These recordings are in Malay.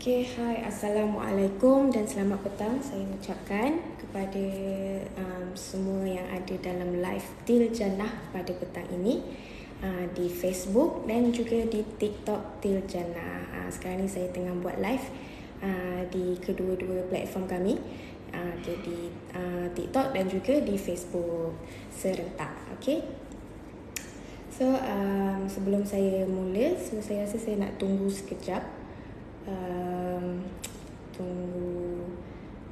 Okay, hai, Assalamualaikum dan selamat petang. Saya ucapkan kepada semua yang ada dalam live Til Jannah pada petang ini di Facebook dan juga di TikTok Til Jannah. Sekarang ni saya tengah buat live di kedua-dua platform kami, di TikTok dan juga di Facebook serentak. Okay. So sebelum saya mula, saya rasa saya nak tunggu sekejap. Tunggu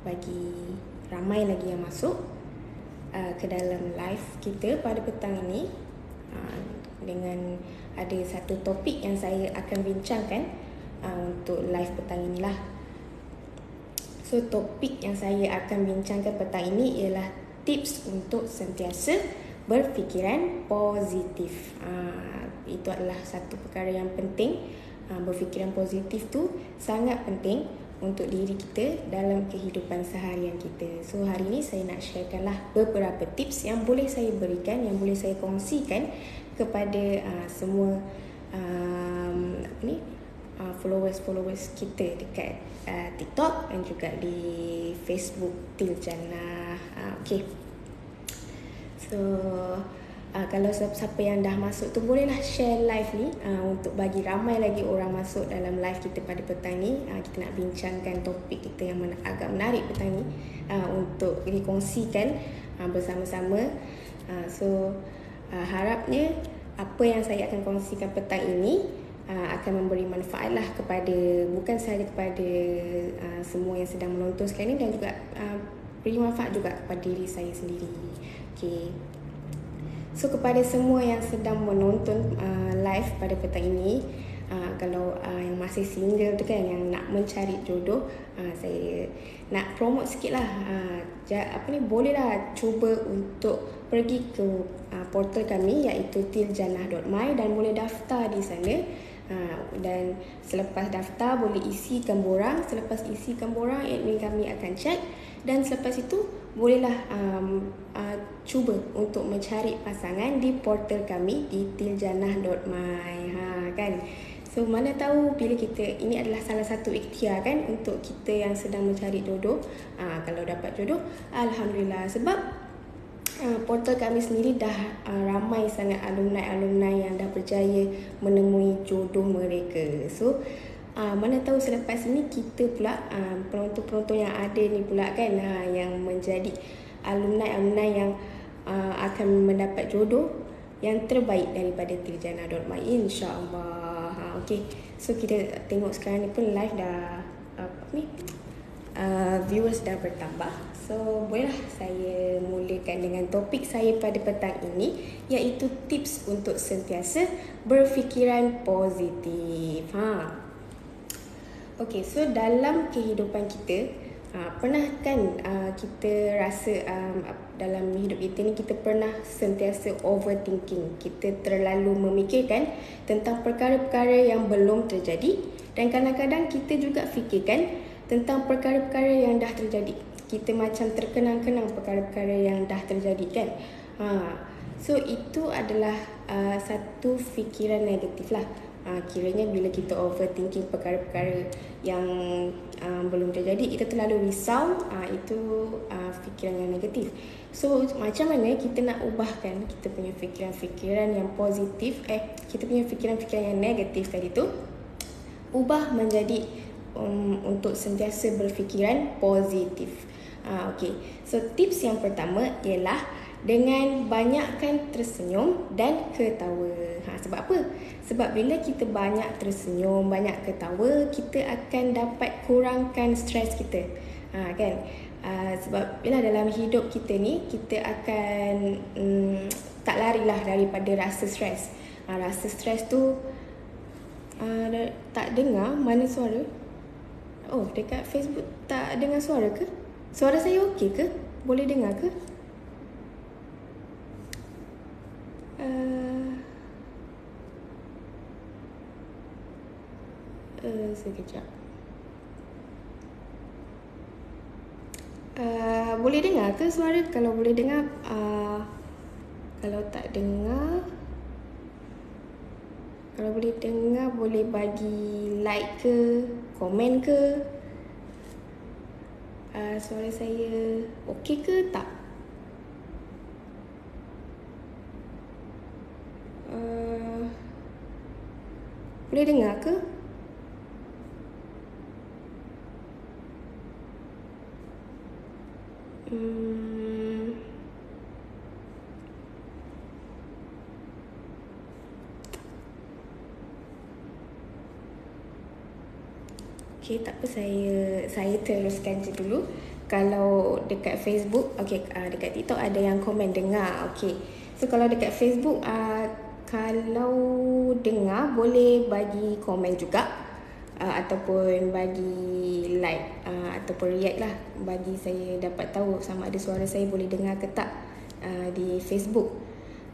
bagi ramai lagi yang masuk ke dalam live kita pada petang ini, dengan ada satu topik yang saya akan bincangkan untuk live petang inilah. So topik yang saya akan bincangkan petang ini ialah tips untuk sentiasa berfikiran positif. Itu adalah satu perkara yang penting. Berfikiran positif tu sangat penting untuk diri kita dalam kehidupan seharian kita. So hari ini saya nak sharekanlah beberapa tips yang boleh saya berikan, yang boleh saya kongsikan kepada semua followers kita dekat TikTok dan juga di Facebook Til Jannah. Okay. So kalau siapa yang dah masuk tu bolehlah share live ni untuk bagi ramai lagi orang masuk dalam live kita pada petang ni. Kita nak bincangkan topik kita yang agak menarik petang ni untuk dikongsikan bersama-sama. So harapnya apa yang saya akan kongsikan petang ini akan memberi manfaat lah kepada, bukan sahaja kepada semua yang sedang menonton sekarang ni, dan juga beri manfaat juga kepada diri saya sendiri. Okay. So kepada semua yang sedang menonton live pada petang ini, kalau yang masih single tu kan, yang nak mencari jodoh, saya nak promote sikit lah. Bolehlah cuba untuk pergi ke portal kami iaitu tiljannah.my dan boleh daftar di sana. Dan selepas daftar boleh isikan borang. Selepas isikan borang, admin kami akan check, dan selepas itu bolehlah cuba untuk mencari pasangan di portal kami di tiljannah.my, kan. So mana tahu bila kita, ini adalah salah satu ikhtiar kan untuk kita yang sedang mencari jodoh. Kalau dapat jodoh, alhamdulillah. Sebab portal kami sendiri dah ramai sangat alumni yang dah berjaya menemui jodoh mereka. So mana tahu selepas ini kita pula, penonton-penonton yang ada ni pula kan, yang menjadi alumni yang akan mendapat jodoh yang terbaik daripada tiljannah.my, insya-Allah. Okay. So kita tengok sekarang ni pun live dah viewers dah bertambah. So bolehlah saya mulakan dengan topik saya pada petang ini, iaitu tips untuk sentiasa berfikiran positif. Okay, so dalam kehidupan kita, pernah kan kita rasa dalam hidup kita ni kita pernah sentiasa overthinking. Kita terlalu memikirkan tentang perkara-perkara yang belum terjadi, dan kadang-kadang kita juga fikirkan tentang perkara-perkara yang dah terjadi. Kita macam terkenang-kenang perkara-perkara yang dah terjadi kan. So itu adalah satu fikiran negatif lah. Kiranya bila kita overthinking perkara-perkara yang belum terjadi, kita terlalu risau, itu fikiran yang negatif. So macam mana kita nak ubahkan kita punya fikiran-fikiran yang positif, kita punya fikiran-fikiran yang negatif tadi tu, ubah menjadi untuk sentiasa berfikiran positif. Okay. So tips yang pertama ialah dengan banyakkan tersenyum dan ketawa. Sebab apa? Sebab bila kita banyak tersenyum, banyak ketawa, kita akan dapat kurangkan stres kita. Kan? Sebab bila dalam hidup kita ni, kita akan tak larilah daripada rasa stres. Rasa stres tu tak dengar mana suara? Oh, dekat Facebook tak dengar suara ke? Suara saya okey ke? Boleh dengar ke? Sekejap. Boleh dengar ke suara? Kalau boleh dengar, kalau tak dengar, Kalau boleh dengar, boleh bagi like ke, komen ke. Suara saya okey ke tak? Boleh dengar ke? Okay, tak apa, saya teruskan je dulu. Kalau dekat Facebook, okay, dekat TikTok ada yang komen dengar. Okay, so kalau dekat Facebook, kalau dengar boleh bagi komen juga, ataupun bagi like, ataupun react lah, bagi saya dapat tahu sama ada suara saya boleh dengar ke tak di Facebook.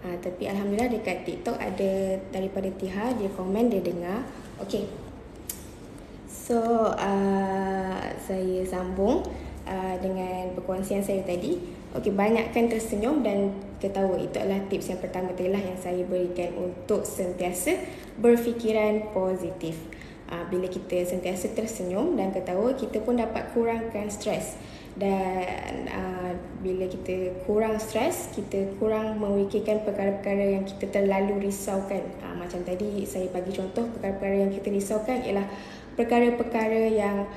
Tapi Alhamdulillah dekat TikTok ada daripada Tiha, dia komen, dia dengar. Okay, so saya sambung dengan perkongsian saya tadi. Okey, banyakkan tersenyum dan ketawa. Itu adalah tips yang pertama tadi lah yang saya berikan untuk sentiasa berfikiran positif. Bila kita sentiasa tersenyum dan ketawa, kita pun dapat kurangkan stres. Dan bila kita kurang stres, kita kurang memikirkan perkara-perkara yang kita terlalu risaukan. Macam tadi saya bagi contoh, perkara-perkara yang kita risaukan ialah perkara-perkara yang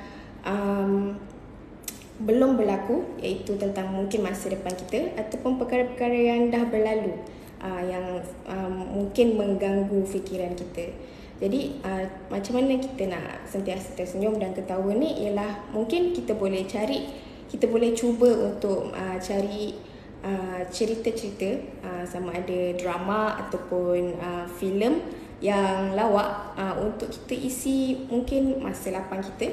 belum berlaku, iaitu tentang mungkin masa depan kita, ataupun perkara-perkara yang dah berlalu, yang mungkin mengganggu fikiran kita. Jadi macam mana kita nak sentiasa tersenyum dan ketawa ni ialah mungkin kita boleh cuba untuk cari cerita-cerita, sama ada drama ataupun filem yang lawak, untuk kita isi mungkin masa lapang kita.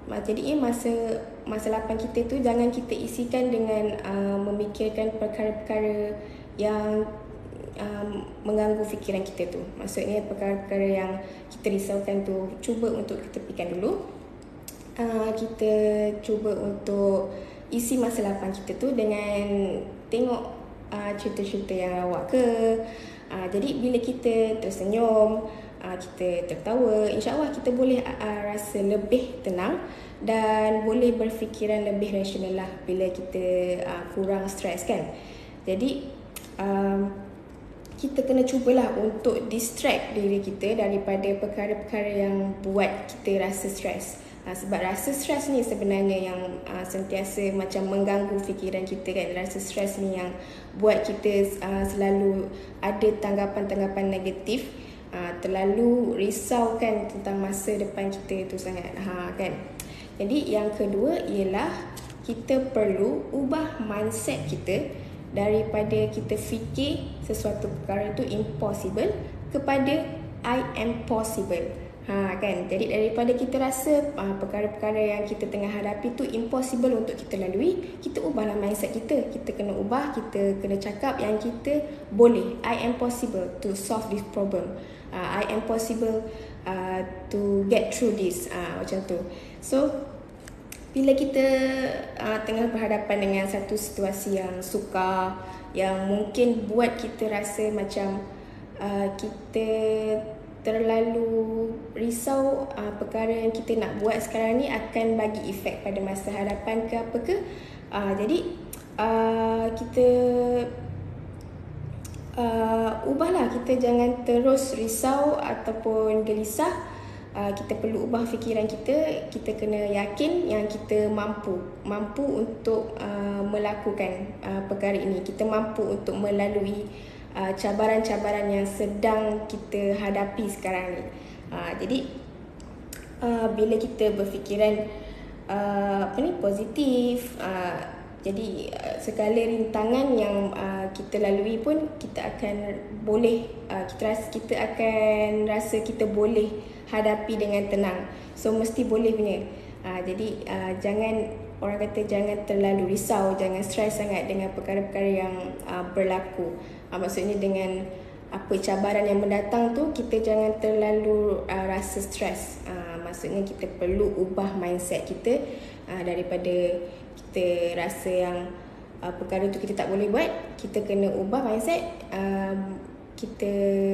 Jadi masa lapang kita tu jangan kita isikan dengan memikirkan perkara-perkara yang mengganggu fikiran kita tu. Maksudnya perkara-perkara yang kita risaukan tu, cuba untuk kita tepikan dulu. Kita cuba untuk isi masa lapang kita tu dengan tengok cerita-cerita yang lawak ke. Jadi bila kita tersenyum, kita tertawa, insya-Allah kita boleh rasa lebih tenang dan boleh berfikiran lebih rasional lah bila kita kurang stres kan. Jadi kita kena cubalah untuk distract diri kita daripada perkara-perkara yang buat kita rasa stres. Sebab rasa stres ni sebenarnya yang sentiasa macam mengganggu fikiran kita kan. Rasa stres ni yang buat kita selalu ada tanggapan-tanggapan negatif, terlalu risau kan tentang masa depan kita tu sangat, kan. Jadi yang kedua ialah kita perlu ubah mindset kita daripada kita fikir sesuatu perkara tu impossible kepada I am possible. Kan. Jadi daripada kita rasa perkara-perkara yang kita tengah hadapi tu impossible untuk kita lalui, kita ubahlah mindset kita. Kita kena ubah, kita kena cakap yang kita boleh. I am possible to solve this problem. I am possible to get through this. Macam tu. So bila kita tengah berhadapan dengan satu situasi yang sukar, yang mungkin buat kita rasa macam kita terlalu risau, perkara yang kita nak buat sekarang ni akan bagi efek pada masa hadapan ke apa ke. Jadi kita ubahlah, kita jangan terus risau ataupun gelisah. Kita perlu ubah fikiran kita. Kita kena yakin yang kita mampu untuk melakukan perkara ini. Kita mampu untuk melalui cabaran-cabaran yang sedang kita hadapi sekarang ni. Jadi bila kita berfikiran positif, jadi segala rintangan yang kita lalui pun kita akan boleh, kita akan rasa kita boleh hadapi dengan tenang. So mesti boleh punya. Jadi orang kata jangan terlalu risau, jangan stres sangat dengan perkara-perkara yang berlaku. Maksudnya dengan apa cabaran yang mendatang tu, kita jangan terlalu rasa stres. Maksudnya kita perlu ubah mindset kita, daripada kita rasa yang perkara tu kita tak boleh buat, kita kena ubah mindset. kita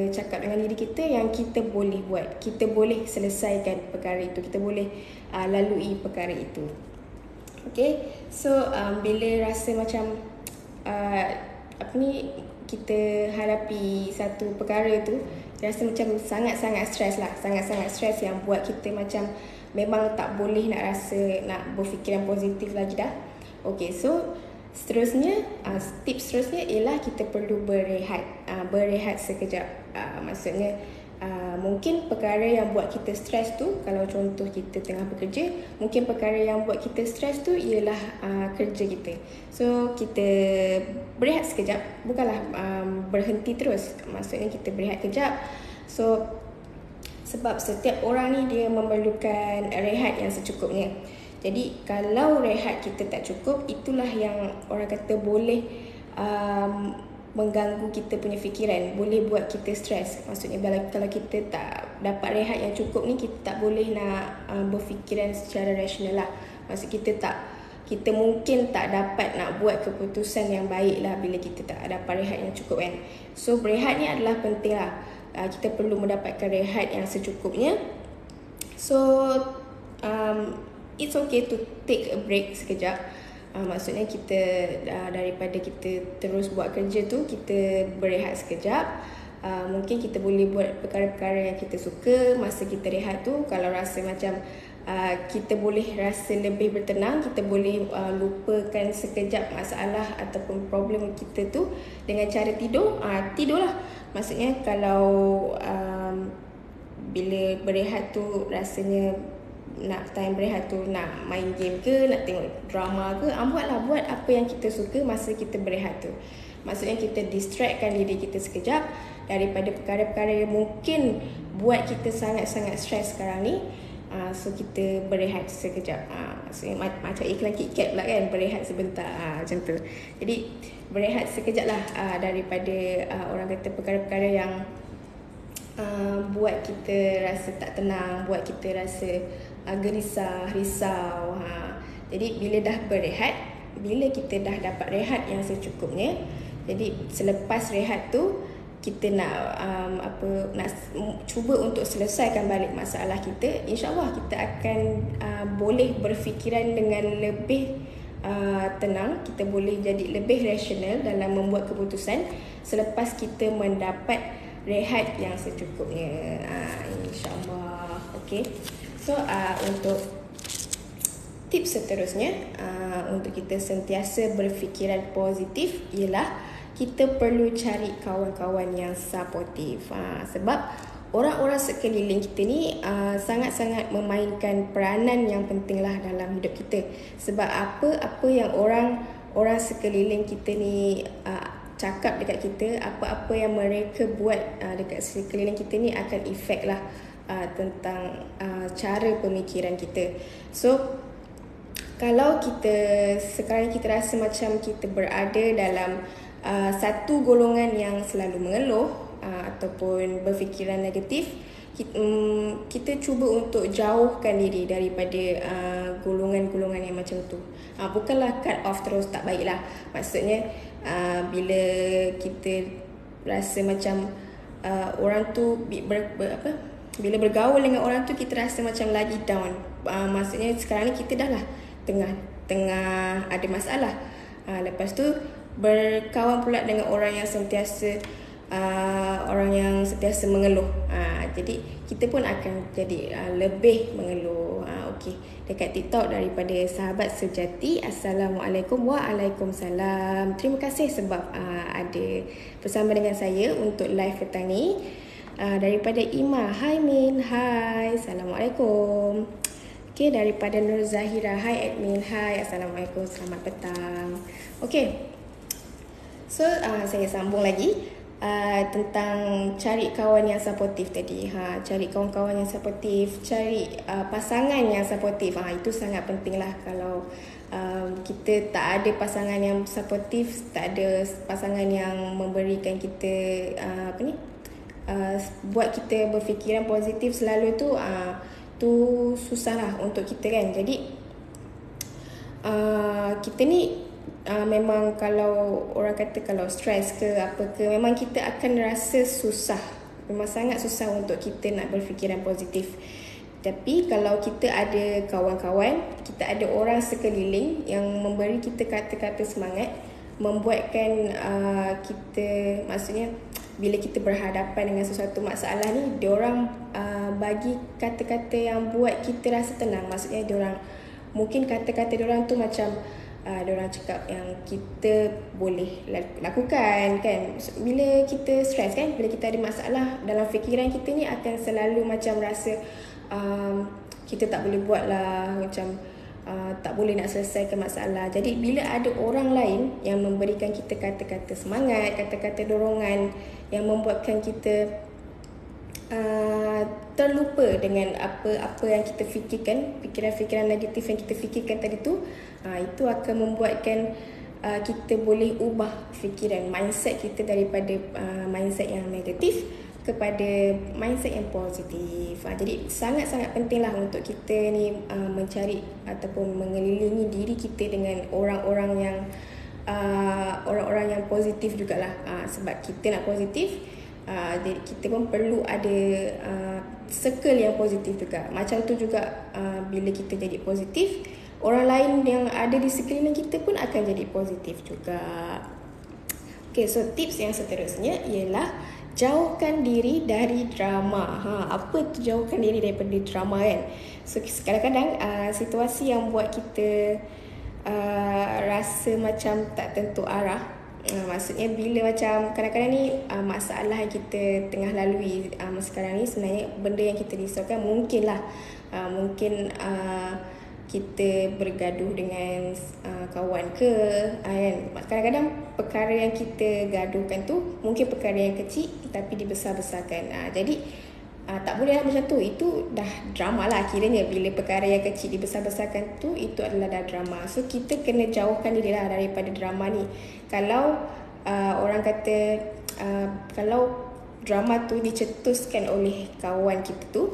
cakap dengan diri kita yang kita boleh buat, kita boleh selesaikan perkara itu, kita boleh lalui perkara itu. Okay, so bila rasa macam kita hadapi satu perkara tu, rasa macam sangat-sangat stres lah, sangat-sangat stres yang buat kita macam memang tak boleh nak rasa, nak berfikiran positif lagi dah. Okay, so seterusnya, tips seterusnya ialah kita perlu berehat, berehat sekejap. Maksudnya mungkin perkara yang buat kita stres tu, kalau contoh kita tengah bekerja, mungkin perkara yang buat kita stres tu ialah kerja kita. So kita berehat sekejap, bukanlah berhenti terus. Maksudnya kita berehat kejap. So sebab setiap orang ni dia memerlukan rehat yang secukupnya. Jadi kalau rehat kita tak cukup, itulah yang orang kata boleh mengganggu kita punya fikiran, boleh buat kita stres. Maksudnya kalau kita tak dapat rehat yang cukup ni, kita tak boleh nak berfikiran secara rasional lah. Maksud kita mungkin tak dapat nak buat keputusan yang baik lah bila kita tak dapat rehat yang cukup kan. So berehat ni adalah penting lah. Kita perlu mendapatkan rehat yang secukupnya. So it's okay to take a break sekejap. Maksudnya kita daripada kita terus buat kerja tu, kita berehat sekejap. Mungkin kita boleh buat perkara-perkara yang kita suka masa kita rehat tu. Kalau rasa macam kita boleh rasa lebih bertenang, kita boleh lupakan sekejap masalah ataupun problem kita tu dengan cara tidur. Tidurlah. Maksudnya kalau bila berehat tu rasanya nak time berehat tu, nak main game ke, nak tengok drama ke, buat apa yang kita suka masa kita berehat tu. Maksudnya kita distractkan diri kita sekejap daripada perkara-perkara yang mungkin buat kita sangat-sangat stres sekarang ni. So kita berehat sekejap. Maksudnya macam iklan KitKat pula kan, berehat sebentar, macam tu. Jadi berehat sekejap lah daripada orang kata perkara-perkara yang buat kita rasa tak tenang, buat kita rasa gelisah, risau. Jadi bila dah berehat, bila kita dah dapat rehat yang secukupnya, jadi selepas rehat tu kita nak nak cuba untuk selesaikan balik masalah kita, insya-Allah kita akan boleh berfikiran dengan lebih tenang, kita boleh jadi lebih rasional dalam membuat keputusan selepas kita mendapat rehat yang secukupnya, insya-Allah. Okey. So untuk tips seterusnya untuk kita sentiasa berfikiran positif ialah kita perlu cari kawan-kawan yang suportif. Sebab orang-orang sekeliling kita ni sangat-sangat memainkan peranan yang penting lah dalam hidup kita. Sebab apa yang orang sekeliling kita ni cakap dekat kita, apa-apa yang mereka buat dekat sekeliling kita ni akan efek lah tentang cara pemikiran kita. So kalau sekarang kita rasa macam kita berada dalam satu golongan yang selalu mengeluh ataupun berfikiran negatif, kita cuba untuk jauhkan diri daripada golongan-golongan yang macam tu. Bukanlah cut off terus, tak baik lah. Maksudnya bila kita rasa macam orang tu bila bergaul dengan orang tu kita rasa macam lagi down. Maksudnya sekarang ni kita dah lah tengah ada masalah. Lepas tu berkawan pula dengan orang yang sentiasa mengeluh. Jadi kita pun akan jadi lebih mengeluh. Okey, dekat TikTok daripada sahabat sejati. Assalamualaikum. Waalaikumsalam. Terima kasih sebab ada bersama dengan saya untuk live petang ni. Daripada Ima, hai Min, hai, Assalamualaikum. Okay, daripada Nur Zahira, hai admin, hai, Assalamualaikum, selamat petang. Okay, so saya sambung lagi tentang cari kawan yang suportif tadi. Cari kawan-kawan yang suportif, cari pasangan yang suportif. Itu sangat penting lah. Kalau kita tak ada pasangan yang suportif, tak ada pasangan yang memberikan kita buat kita berfikiran positif selalu tu, tu susah lah untuk kita kan. Jadi kita ni memang kalau orang kata kalau stres ke apa ke, memang kita akan rasa susah. Memang sangat susah untuk kita nak berfikiran positif. Tapi kalau kita ada kawan-kawan, kita ada orang sekeliling yang memberi kita kata-kata semangat, membuatkan kita, maksudnya bila kita berhadapan dengan sesuatu masalah ni, diorang bagi kata-kata yang buat kita rasa tenang. Maksudnya diorang, mungkin kata-kata diorang tu macam diorang cakap yang kita boleh lakukan kan. Bila kita stres kan, bila kita ada masalah dalam fikiran kita ni, akan selalu macam rasa kita tak boleh buat lah, macam tak boleh nak selesaikan masalah. Jadi bila ada orang lain yang memberikan kita kata-kata semangat, kata-kata dorongan yang membuatkan kita terlupa dengan apa yang kita fikirkan, fikiran-fikiran negatif yang kita fikirkan tadi tu, itu akan membuatkan kita boleh ubah fikiran, mindset kita daripada mindset yang negatif kepada mindset yang positif. Jadi sangat-sangat pentinglah untuk kita ni mencari ataupun mengelilingi diri kita dengan orang-orang yang positif jugalah. Sebab kita nak positif, jadi kita pun perlu ada circle yang positif juga. Macam tu juga bila kita jadi positif, orang lain yang ada di sekeliling kita pun akan jadi positif juga. Okay, so tips yang seterusnya ialah jauhkan diri dari drama. Apa tu jauhkan diri daripada drama kan? So kadang-kadang situasi yang buat kita rasa macam tak tentu arah. Maksudnya bila macam kadang-kadang ni masalah yang kita tengah lalui sekarang ni, sebenarnya benda yang kita risaukan mungkinlah mungkin kita bergaduh dengan kawan ke kan. Kadang-kadang perkara yang kita gaduhkan tu mungkin perkara yang kecil tapi dibesar-besarkan. Jadi tak boleh lah macam tu. Itu dah drama lah kiranya. Bila perkara yang kecil dibesar-besarkan tu, itu adalah dah drama. So kita kena jauhkan diri lah daripada drama ni. Kalau orang kata kalau drama tu dicetuskan oleh kawan kita tu,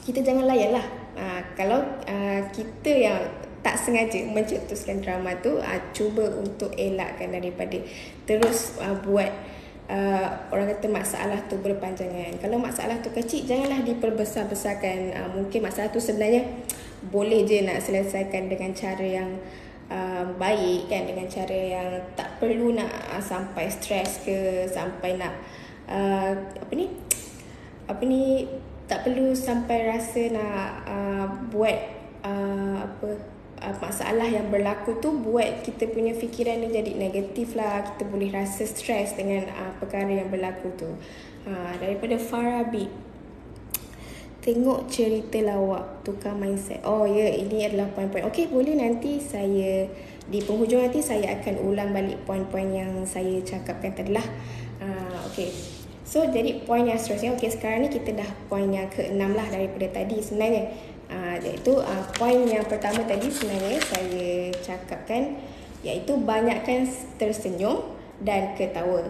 kita jangan layan lah. Kalau kita yang tak sengaja mencetuskan drama tu, cuba untuk elakkan daripada terus buat orang kata masalah tu berpanjangan. Kalau masalah tu kecil, janganlah diperbesar-besarkan. Mungkin masalah tu sebenarnya boleh je nak selesaikan dengan cara yang baik kan, dengan cara yang tak perlu nak sampai stres ke, sampai nak tak perlu sampai rasa nak buat masalah yang berlaku tu buat kita punya fikiran ni jadi negatif lah. Kita boleh rasa stres dengan perkara yang berlaku tu. Daripada Farabi, tengok cerita lawak tukar mindset. Oh ya, ini adalah poin-poin. Okey, boleh nanti saya di penghujung nanti saya akan ulang balik poin-poin yang saya cakapkan tadi lah. Okey. So jadi poin yang seterusnya, okey, sekarang ni kita dah poin yang ke-6 lah daripada tadi sebenarnya. Iaitu poin yang pertama tadi sebenarnya saya cakapkan, iaitu banyakkan tersenyum dan ketawa.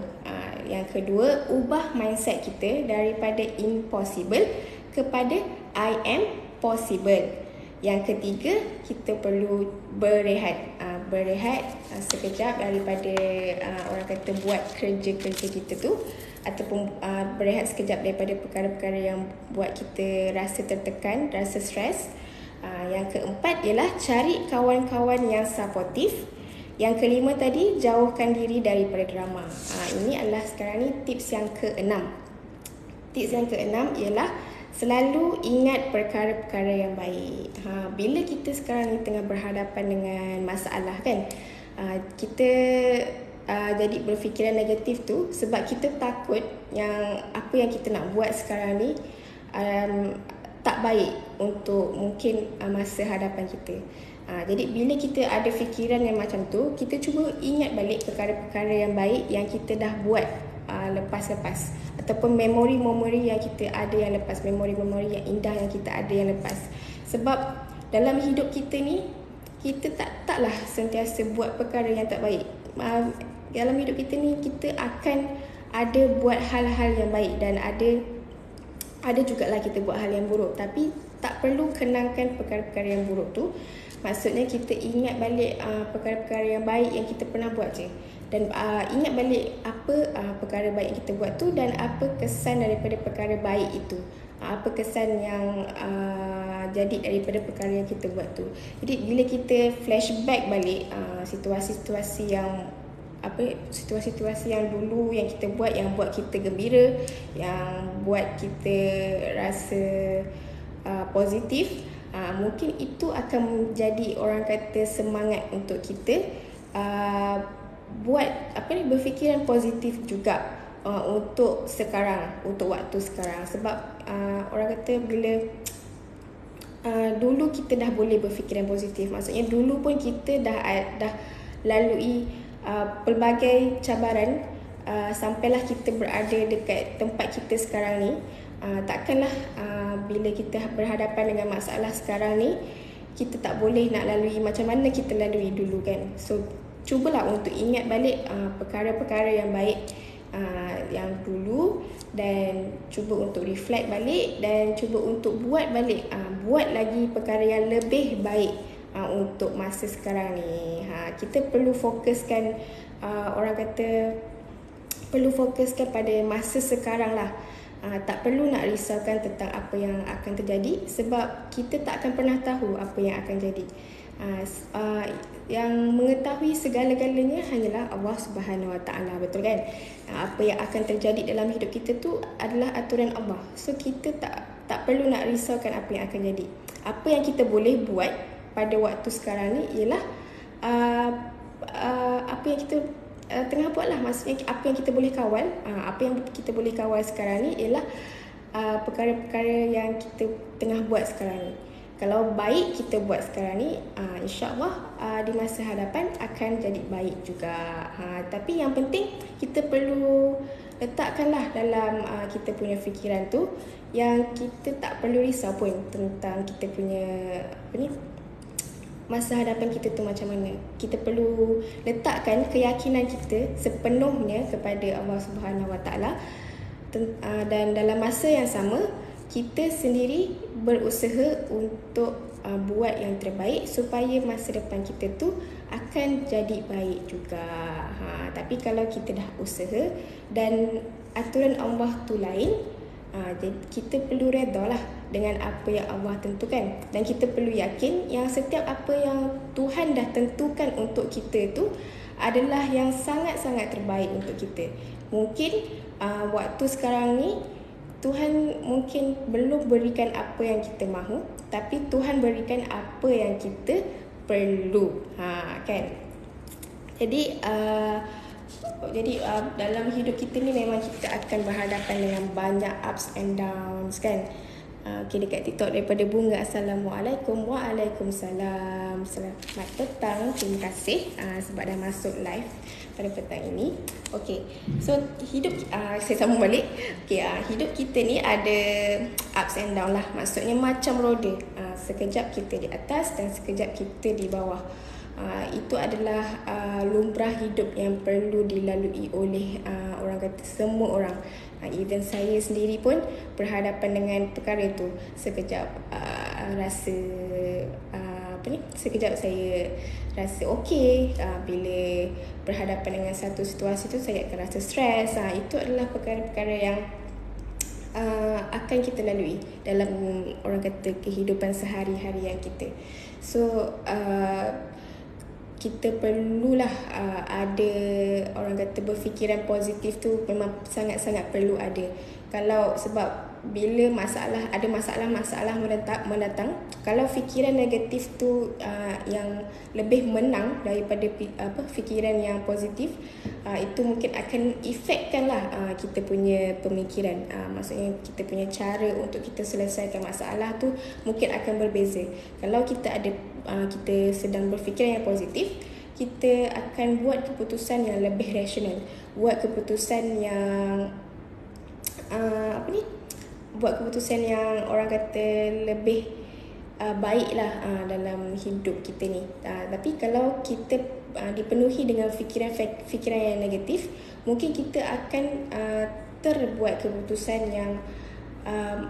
Yang kedua, ubah mindset kita daripada impossible kepada I am possible. Yang ketiga, kita perlu berehat. Berehat sekejap daripada orang kata buat kerja-kerja kita tu, ataupun berehat sekejap daripada perkara-perkara yang buat kita rasa tertekan, rasa stres. Yang keempat ialah cari kawan-kawan yang supportive. Yang kelima tadi, jauhkan diri daripada drama. Ini adalah sekarang ni tips yang ke-6. Tips yang ke-6 ialah selalu ingat perkara-perkara yang baik. Bila kita sekarang ni tengah berhadapan dengan masalah kan, kita jadi berfikiran negatif tu sebab kita takut yang apa yang kita nak buat sekarang ni tak baik untuk mungkin masa hadapan kita. Jadi bila kita ada fikiran yang macam tu, kita cuba ingat balik perkara-perkara yang baik yang kita dah buat lepas-lepas, ataupun memori-memori yang kita ada yang lepas, memori-memori yang indah yang kita ada yang lepas. Sebab dalam hidup kita ni, kita taklah sentiasa buat perkara yang tak baik. Dalam hidup kita ni, kita akan ada buat hal-hal yang baik dan ada jugalah kita buat hal yang buruk. Tapi tak perlu kenangkan perkara-perkara yang buruk tu. Maksudnya kita ingat balik perkara-perkara yang baik yang kita pernah buat je. Dan ingat balik apa perkara baik yang kita buat tu dan apa kesan daripada perkara baik itu. Apa kesan yang jadi daripada perkara yang kita buat tu. Jadi bila kita flashback balik situasi-situasi yang situasi-situasi yang dulu yang kita buat, yang buat kita gembira, yang buat kita rasa positif, mungkin itu akan menjadi orang kata semangat untuk kita buat berfikiran positif juga untuk sekarang, untuk waktu sekarang. Sebab orang kata bila dulu kita dah boleh berfikiran positif, maksudnya dulu pun kita dah lalui pelbagai cabaran sampailah kita berada dekat tempat kita sekarang ni. Takkanlah bila kita berhadapan dengan masalah sekarang ni kita tak boleh nak lalui macam mana kita lalui dulu kan. So cubalah untuk ingat balik perkara-perkara yang baik yang dulu, dan cuba untuk reflect balik dan cuba untuk buat balik, buat lagi perkara yang lebih baik untuk masa sekarang ni. Kita perlu fokuskan, orang kata perlu fokuskan pada masa sekarang lah. Tak perlu nak risaukan tentang apa yang akan terjadi, sebab kita tak akan pernah tahu apa yang akan jadi. Yang mengetahui segala-galanya hanyalah Allah Subhanahu Wa Taala, betul kan? Apa yang akan terjadi dalam hidup kita tu adalah aturan Allah. So kita tak perlu nak risaukan apa yang akan jadi. Apa yang kita boleh buat pada waktu sekarang ni ialah apa yang kita tengah buat lah. Maksudnya apa yang kita boleh kawal, apa yang kita boleh kawal sekarang ni ialah perkara-perkara yang kita tengah buat sekarang ni. Kalau baik kita buat sekarang ni, insyaAllah di masa hadapan akan jadi baik juga. Tapi yang penting kita perlu letakkanlah dalam kita punya fikiran tu yang kita tak perlu risau pun tentang kita punya masa hadapan kita tu macam mana. Kita perlu letakkan keyakinan kita sepenuhnya kepada Allah Subhanahu Wa Taala, dan dalam masa yang sama kita sendiri berusaha untuk buat yang terbaik supaya masa depan kita tu akan jadi baik juga. Tapi kalau kita dah usaha dan aturan Allah tu lain, jadi kita perlu redalah dengan apa yang Allah tentukan, dan kita perlu yakin yang setiap apa yang Tuhan dah tentukan untuk kita tu adalah yang sangat-sangat terbaik untuk kita. Mungkin waktu sekarang ni Tuhan mungkin belum berikan apa yang kita mahu, tapi Tuhan berikan apa yang kita perlu, kan? Jadi dalam hidup kita ni memang kita akan berhadapan dengan banyak ups and downs, kan? Okay, dekat TikTok daripada Bunga, Assalamualaikum. Waalaikumsalam. Selamat petang. Terima kasih sebab dah masuk live pada petang ini. Okay, so hidup saya sambung balik. Okay, hidup kita ni ada ups and down lah. Maksudnya macam roda, sekejap kita di atas dan sekejap kita di bawah. Itu adalah lumrah hidup yang perlu dilalui oleh orang kata semua orang. Even saya sendiri pun berhadapan dengan perkara itu. Sekejap rasa sekejap saya rasa okey, bila berhadapan dengan satu situasi tu saya akan rasa stres. Itu adalah perkara-perkara yang akan kita lalui dalam orang kata kehidupan sehari-harian kita. So kita perlulah ada orang kata berfikiran positif tu, memang sangat-sangat perlu ada. Kalau sebab bila ada masalah mendatang, kalau fikiran negatif tu yang lebih menang daripada fikiran yang positif, itu mungkin akan efekkanlah kita punya pemikiran. Maksudnya kita punya cara untuk kita selesaikan masalah tu mungkin akan berbeza. Kalau kita sedang berfikiran yang positif, kita akan buat keputusan yang lebih rasional, buat keputusan yang buat keputusan yang orang kata lebih baiklah dalam hidup kita ni. Tapi kalau kita dipenuhi dengan fikiran yang negatif, mungkin kita akan terbuat keputusan yang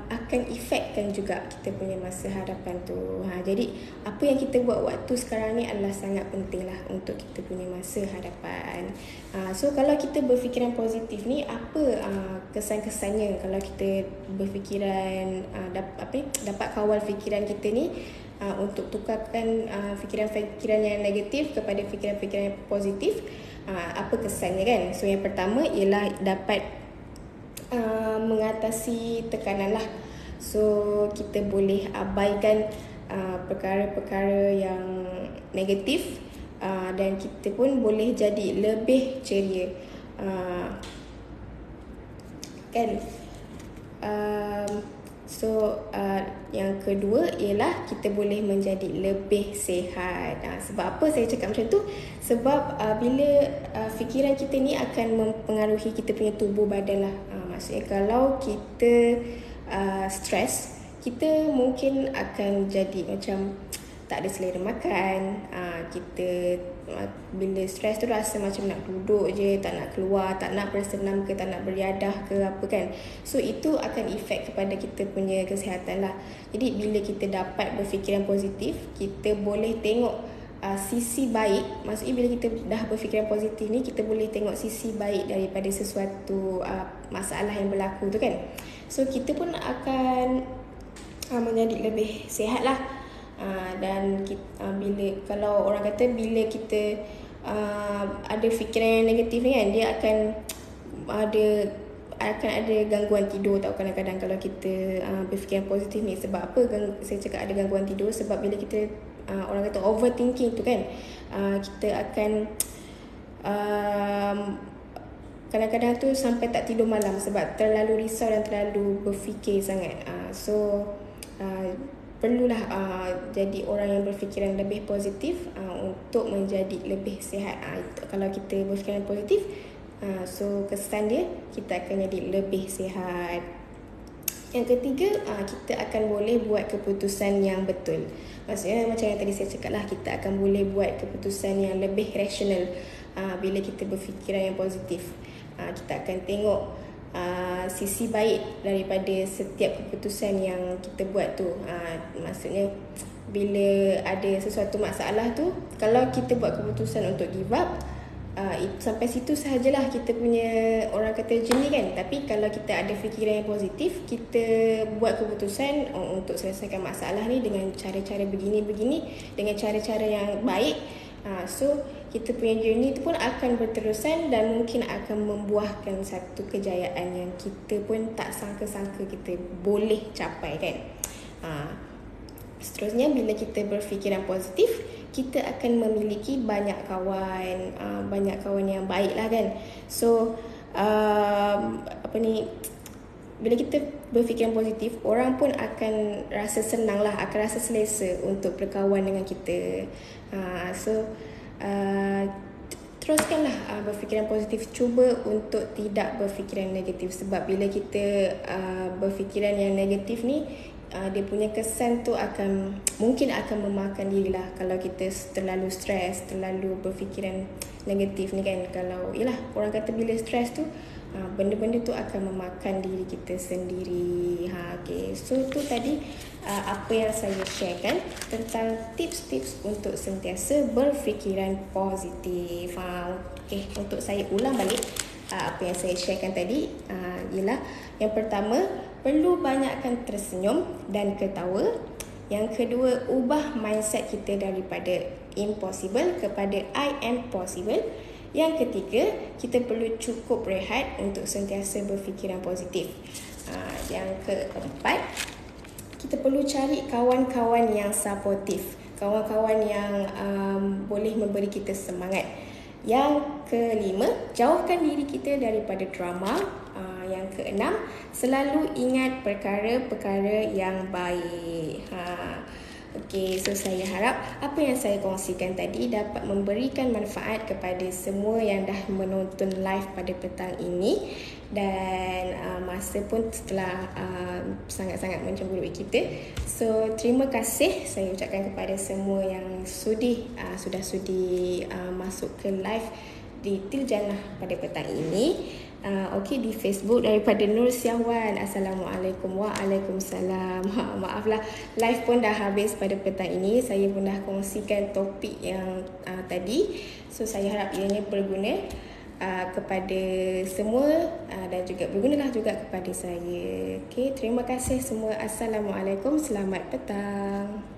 akan efekkan juga kita punya masa hadapan tu. Jadi apa yang kita buat waktu sekarang ni adalah sangat penting lah untuk kita punya masa hadapan. So kalau kita berfikiran positif ni, apa kesan-kesannya kalau kita berfikiran dapat kawal fikiran kita ni untuk tukarkan fikiran-fikiran yang negatif kepada fikiran-fikiran yang positif. Apa kesannya kan? So yang pertama ialah dapat mengatasi tekanan lah. So kita boleh abaikan perkara-perkara yang negatif, dan kita pun boleh jadi lebih ceria, kan? Yang kedua ialah kita boleh menjadi lebih sihat. Sebab apa saya cakap macam tu? Sebab bila fikiran kita ni akan mempengaruhi kita punya tubuh badan lah. Maksudnya kalau kita stres, kita mungkin akan jadi macam tak ada selera makan. Kita bila stres tu rasa macam nak duduk je, tak nak keluar, tak nak bersenam ke, tak nak beriadah ke apa kan. So itu akan efek kepada kita punya kesihatan lah. Jadi bila kita dapat berfikiran positif, kita boleh tengok sisi baik. Maksudnya bila kita dah berfikiran positif ni, kita boleh tengok sisi baik daripada sesuatu masalah yang berlaku tu kan. So kita pun akan menjadi lebih sihat lah. Dan kalau orang kata bila kita ada fikiran yang negatif ni kan, dia akan ada gangguan tidur tau kadang-kadang kalau kita berfikiran positif ni. Sebab apa saya cakap ada gangguan tidur? Sebab bila kita orang kata overthinking tu kan, kita akan kadang-kadang tu sampai tak tidur malam sebab terlalu risau dan terlalu berfikir sangat. Perlulah jadi orang yang berfikiran lebih positif untuk menjadi lebih sihat. Kalau kita berfikiran positif, so kesan dia kita akan jadi lebih sihat. Yang ketiga, kita akan boleh buat keputusan yang betul. Maksudnya macam yang tadi saya cakap lah, kita akan boleh buat keputusan yang lebih rasional bila kita berfikiran yang positif. Kita akan tengok sisi baik daripada setiap keputusan yang kita buat tu. Maksudnya bila ada sesuatu masalah tu, kalau kita buat keputusan untuk give up, sampai situ sahajalah kita punya orang kata journey kan. Tapi kalau kita ada fikiran yang positif, kita buat keputusan untuk selesaikan masalah ni dengan cara-cara begini-begini, dengan cara-cara yang baik. So kita punya journey tu pun akan berterusan dan mungkin akan membuahkan satu kejayaan yang kita pun tak sangka-sangka kita boleh capai kan. Seterusnya bila kita berfikiran positif, kita akan memiliki banyak kawan yang baik lah kan. So bila kita berfikiran positif, orang pun akan rasa senang lah, akan rasa selesa untuk berkawan dengan kita. Teruskanlah berfikiran positif. Cuba untuk tidak berfikiran negatif. Sebab bila kita berfikiran yang negatif ni, dia punya kesan tu mungkin akan memakan diri lah. Kalau kita terlalu stres, terlalu berfikiran negatif ni kan. Kalau orang kata bila stres tu, benda-benda tu akan memakan diri kita sendiri. Okay. So tu tadi apa yang saya sharekan tentang tips-tips untuk sentiasa berfikiran positif. Okay. Untuk saya ulang balik apa yang saya sharekan tadi, ialah yang pertama, perlu banyakkan tersenyum dan ketawa. Yang kedua, ubah mindset kita daripada impossible kepada I am possible. Yang ketiga, kita perlu cukup rehat untuk sentiasa berfikiran positif. Yang keempat, kita perlu cari kawan-kawan yang supportive, kawan-kawan yang boleh memberi kita semangat. Yang kelima, jauhkan diri kita daripada drama. Yang keenam, selalu ingat perkara-perkara yang baik. Okey, so saya harap apa yang saya kongsikan tadi dapat memberikan manfaat kepada semua yang dah menonton live pada petang ini. Dan masa pun telah sangat-sangat mencemburui kita. So terima kasih saya ucapkan kepada semua yang sudah sudi masuk ke live di Tiljannah pada petang ini. Okey, di Facebook daripada Nur Syahwan. Assalamualaikum. Waalaikumsalam. Maaflah, live pun dah habis pada petang ini. Saya pun dah kongsikan topik yang tadi. So saya harap ianya berguna kepada semua dan juga bergunalah juga kepada saya. Okey, terima kasih semua. Assalamualaikum. Selamat petang.